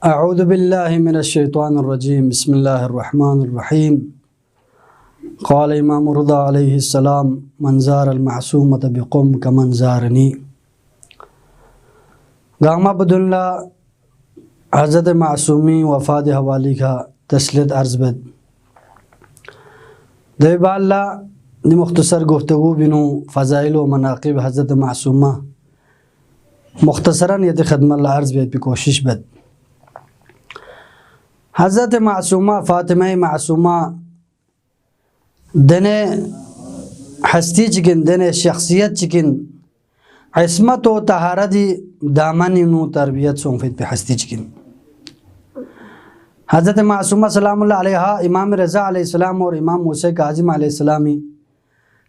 अऊज़ु बिल्लाहि मिनश्शैतानिर्रजीम बिस्मिल्लाहिर्रहमानिर्रहीम। क़ाल इमाम रुदा अलैहिस्सलाम मन ज़ारल मासूमत बिक़ौम कमन ज़ारनी। गामा बदुल्ला हज़रत मासूमी वफ़ात हवाली का तस्लीत अर्ज़बद देबाल्ला नि मुख्तसर गुफ्तगू बिनु फ़ज़ाइल व मनाक़िब हज़रत मासूमा मुख्तसरन यत खदमत अर्ज़ बेद कोशिश बद। हज़रत मासूमा फ़ातिमा मासूमा दने हस्ती चिकिन दने शख्सियत चिकिन इसमत व तहारती दामनी नु तरबियत सोंफित पे हस्ती चिकिन। हज़रत मासूमा सलामुल्लाह अलैहा इमाम रज़ा अलैहिस्सलाम और इमाम मूसा काज़िम अलैहिस्सलामी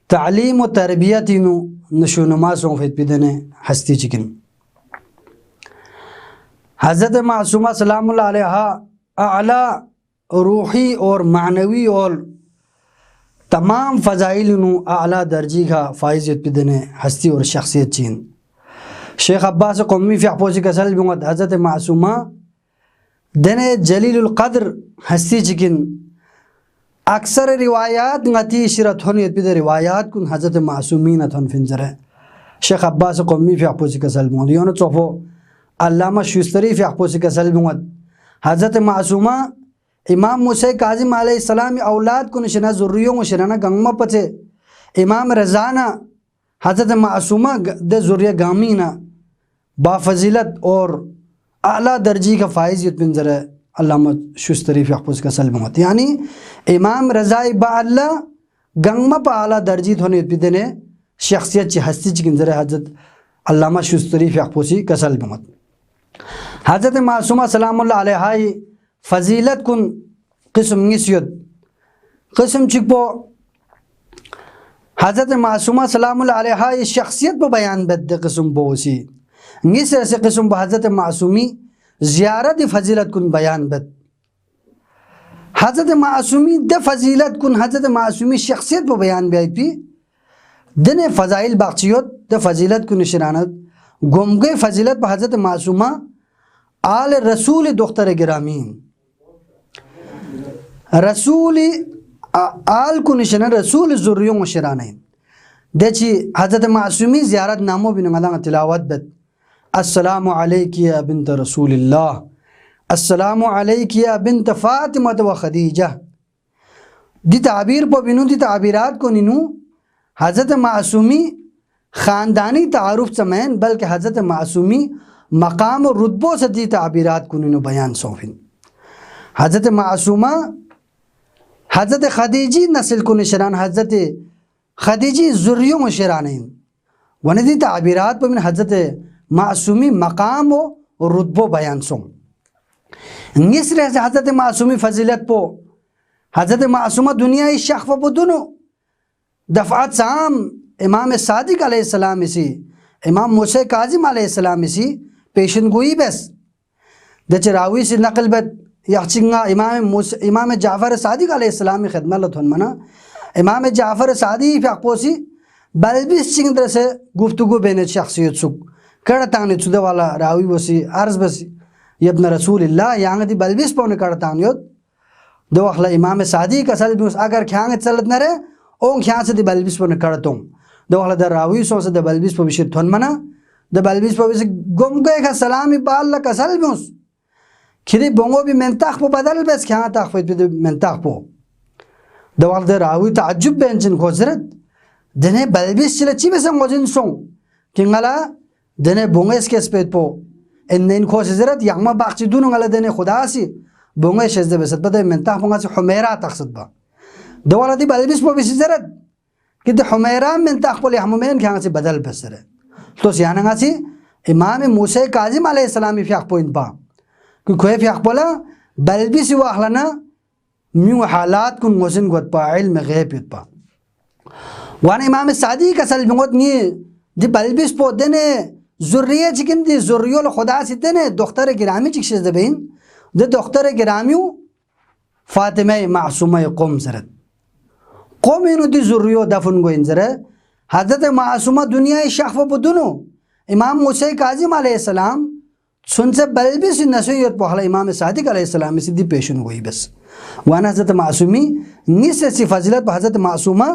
तालीम व तरबियत नु नशोनुमा सोंफित पे दने हस्ती चिकिन। हज़रत मासूमा सलामुल्लाह अलैहा आला रूही और मानवी और तमाम फ़ज़ाइल नु आला दर्जी का फ़ाइज़ पिदने हस्ती और शख्सियत चीन। शेख अब्बास क़ौमी फ़ियापोसी कसल बिंगत हज़रत मासूमा दने जलीलुल क़द्र हस्ती चिकिन। अक्सर रिवायात गति शिरत होने पिद रिवायात कुन हज़रत मासूमीन थन फिंजर है। शेख अब्बास क़ौमी फ़ियापोसी कसल बिंगत योन चौफो अल्लामा शुस्तरी फ़ियापोसी कसल बिंगत हज़रत मासूमा इमाम मूसा काज़िम अलैहिस्सलाम औलाद को निशना ज़ुर्रियों को शराना गंगमा पचे इमाम रज़ाना हज़रत मासूमा द ज़ुर्रिया गामीना बाफ़ज़ीलत और आला दर्जी का फ़ाइज़ युतबिन ज़रा अल्लामा शुस्तरी फ़ियापोसी कसल बिंगत यानी इमाम रज़ा बाअल्ला गंगमा पा आला दर्जी होने युतबिदने शख्सियत ची हस्ती चिकिन ज़रा हज़रत अल्लामा शुस्तरी फ़ियापोसी कसल बिंगत। हज़रत मासूमा सलामुल्लाह अलैहा फ़जीलत कुन क़िस्म निस्यत क़िस्म चिपो हज़रत मासूमा सलामुल्लाह अलैहा शख्सियत पर बयान बद क़िस्म बोसी निस ऐसे क़िस्म ब हज़रत मासूमी ज़ियारत फ़जीलत कुन बयान बद। हज़रत मासूमी द फ़जीलत कुन हज़रत मासूमी शख्सियत पर बयान भी दिन फ़ज़ाइल बाक़ियत द फ़जीलत कुन निशानत गुमगे फ़जीलत पर हज़रत मासूमा आल रसूल दुख्तर गिरामीन रसूल आल को निशाना रसूल ज़ुर्रियों को शराने देखी हज़रत मासूमी ज़ियारत नामों भी नंगा तिलावत बद अस्सलामु अलैकी या बिन्त रसूलिल्लाह अस्सलामु अलैकी या बिन्त फ़ातिमा व खदीजा दी ताबीर पर बिनु दी ताबीरात को निनू हज़रत मासूमी ख़ानदानी तारुफ समैन बल्कि हज़रत मासूमी मकाम और रुतबों से दी ताबीरात को निनू बयान सौफिन। हज़रत मासूमा हज़रत खदीजी नस्ल को निशान हज़रत खदीजी ज़ुर्रियों को शराने वन दी ताबीरात पर हज़रत मासूमी मकाम और रुतबो बयान सो निस रह हज़रत मासूमी फ़जीलत पो हज़रत मासूमा दुनिया शख्फ बुदनो दफ़ात साम इमाम सादिक अलैहिस्सलाम इसी इमाम मूसा काज़िम अलैहिस्सलाम इसी पेशन गोई बस दच रावी से नकल बद याचिंगा इमाम जाफ़र सादिक अलैहिस्सलाम खिदमत थन मना इमाम जाफ़र सादी फ़ियापोसी बल्बिस चिंग से गुफ्तगू बेने शख्सियत सुख कड़तान चुदे वाला रावी बसी अर्ज़ बसी यब्न रसूलिल्लाह यांग दी बल्बिस पौने कड़तान योद दो अखला इमाम सादी का सल अगर ख्यांग चलत न रहे ओं ख्यां से दी बल्बिस पौने कड़तों दो अखला द रावी सो से द बल्बिस पो बिशिर थन मना द बल्बिस पो बिशिर गुम गए का सलामी बाल कसल बिउस खिरी बोंगो भी मेंताख पो बदल बस ख्यां ताख पे मेंताख पो दो अखला द रावी ताज्जुब बेंचन खोजरत दने बल्बिस चिले ची बेसं गोजिन सों किंगला दने बोंगेस के स्पेट पो इन खोजरत यांगमा बाक्ची दुनु गला दने खुदासी बोंगे शेज़ बेसत बदे मेंताख पोंगा से हुमैरा तखसद बा दो अखला दी बल्बिस पो बिशिरत कि द हुमैरा मेंताख पोले हममेन ख्यां से बदल बसरे तो सियानंगा सी इमाम मूसा काज़िम अलैहिस्सलाम फ़ियाक पॉइंट बा कि कोई फ़ियाक पोला बल्बिस व अखलाना म्यू हालात कुन मोसिन गोत पा इल्म गैब युत पा वान इमाम सादी का सल बिंगोत नी दी बल्बिस पो देने ज़ुर्रिया चिकिन दी ज़ुर्रियोल खुदा सी देने दोख्तर गिरामी चिक्शे दबेन द दोख्तर गिरामियो फ़ातिमा मासूमा कौम ज़रत कौम इनु दी ज़ुर्रियो दफन गो इंजरे हज़रत मासूमा दुनिया शख्फ बुदनो इमाम मूसा काज़िम अलैहिस्सलाम सुनसे बल्बी सी नसीहत पहला इमाम सादिक अलैहिस्सलाम से दी पेशन हुई बस वाना हज़रत मासूमी निस सी फजीलत हज़रत मासूमा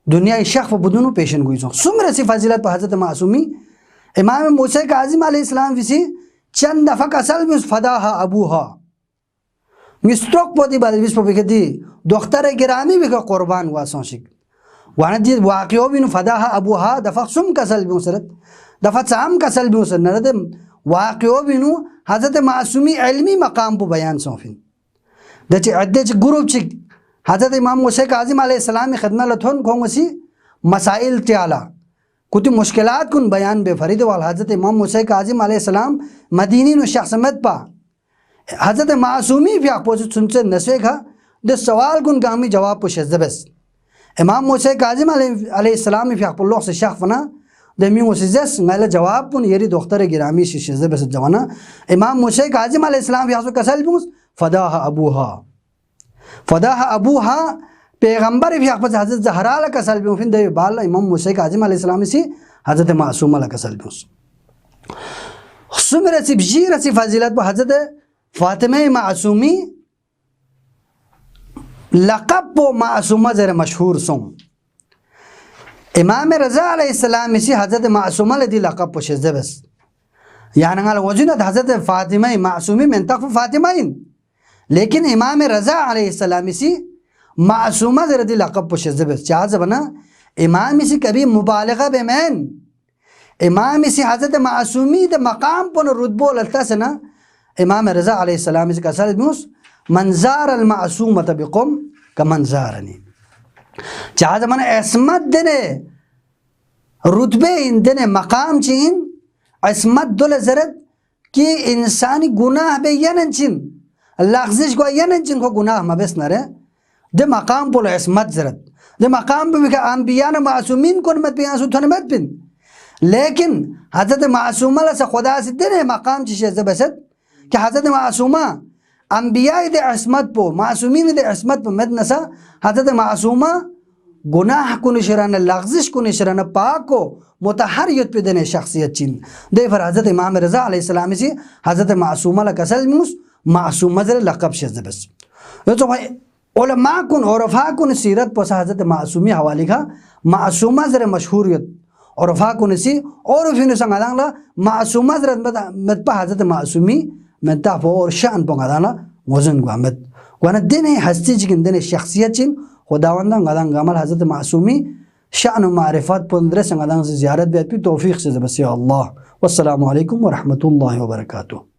दुनिया शख बुदुनु पेशन हुई सुमर सी फजीलत हज़रत मासूमी इमाम मूसा काज़िम अलैहिस्सलाम विसी चंद दफ़ा कसल में फदाहा अबूहा मिस्ट्रोक पोदी बल्बिस पोबिकती दोख्तर गिरामी भी का कुर्बान हुआ सोशिक वाना दी वाक़ियो बिन फदाहा अबूहा दफ़ा सुम कसल भी सरत दफ़ा चाम कसल भी सर नरद वाक़ियो बिनु हज़रत मासूमी इल्मी मकाम पर बयान सौंफिन दच अद्दच ग्रुप चिक हज़रत इमाम मूसा काज़िम अलैहिस्सलाम में खदना लथोन खोंगसी मसाइल त्याला कुछ मुश्किलात कुन बयान बेफरीद वाल हज़रत इमाम मूसा काज़िम अलैहिस्सलाम मदीनी नु शख्समत पा हज़रत मासूमी भी अपोजिट सुनसे नस्वे खा दे सवाल कुन गामी जवाब पुश जबस इमाम मूसा काज़िम अलैहिस्सलाम भी अपोलोग से शख्फना दमी मुसिजस ngala jawab pun yeri doktor girami şişe bes jawana imam Musa Kazim aleyhisselam yasu kasal bus fadaha abuha पैगंबर भी आप हज़रत ज़हरा ला कसल भी फिर दे बाल इमाम मूसा काज़िम अलैहिस्सलाम से हज़रत मासूमा ला कसल भी सुमर सी बजीर सी फजीलत पर हज़रत फातिमा मासूमी लक़ब पो मासूमा ज़रा मशहूर सों इमाम रज़ा अलैहिस्सलाम से हज़रत मासूमा लदी लक़ब पुशे जबस यानी नगल वजूद हज़रत फातिमा मासूमी में तक फातिमा इन लेकिन इमाम रज़ा अलैहिस्सलाम से मासूमा ज़रा दी लक़ब पुशे जबस चाह जबना इमाम से कभी मुबालगा बेमैन इमाम से हज़रत मासूमी द मकाम पर रुतबो लता से ना इमाम रज़ा अलैहिस्सलाम से कसर बिमुस मंजार अल मासूमत बिकुम का मंजारनी चाह जमाना असमत देने रुतबे इन देने मकाम चीन असमत दुल ज़रत कि इंसानी गुनाह बे यनचिन लफ्ज़िश को यनचिन को गुनाह मबस नरे दे मकाम पर असमत ज़रत दे मकाम पे भी अंबिया न मासूमीन को मत बियान सुथन मत बिन लेकिन हज़रत मासूमा से खुदा से देने मकाम चीज़ जबसत कि हज़रत मासूमा अंबिया दे असमत पो मासूमीन दे असमत पो मत नसा हज़रत मासूमा गुनाह को निशरान लफ्ज़िश को निशरान पाक को मुतहरियत पे देने शख्सियत चिन दे फिर हज़रत इमाम रज़ा अलैहिस्सलाम से हज़रत मासूमा ला कसल मुस मासूमा ज़रा लक़ब शज़ बस तो भाई उलमा कुन औरफा कुन सीरत पर हज़रत मासूमी हवाली का मासूमा ज़रा मशहूरियत औरफा कुन सी और फिर संगाला मासूमा ज़रा मत पा हज़रत मासूमी में ताफ़ और शान पंगाला वज़न गुआमत वाना देने हस्ती चिन देने शख्सियत चिन खुदावंदा गदंग गमल हज़रत मासूमी शान मारिफत पंद्रह संगदंग से ज़ियारत भी तौफीक से ज़बस या अल्लाह वस्सलामु अलैकुम व रहमतुल्लाहि व बरकातुहू।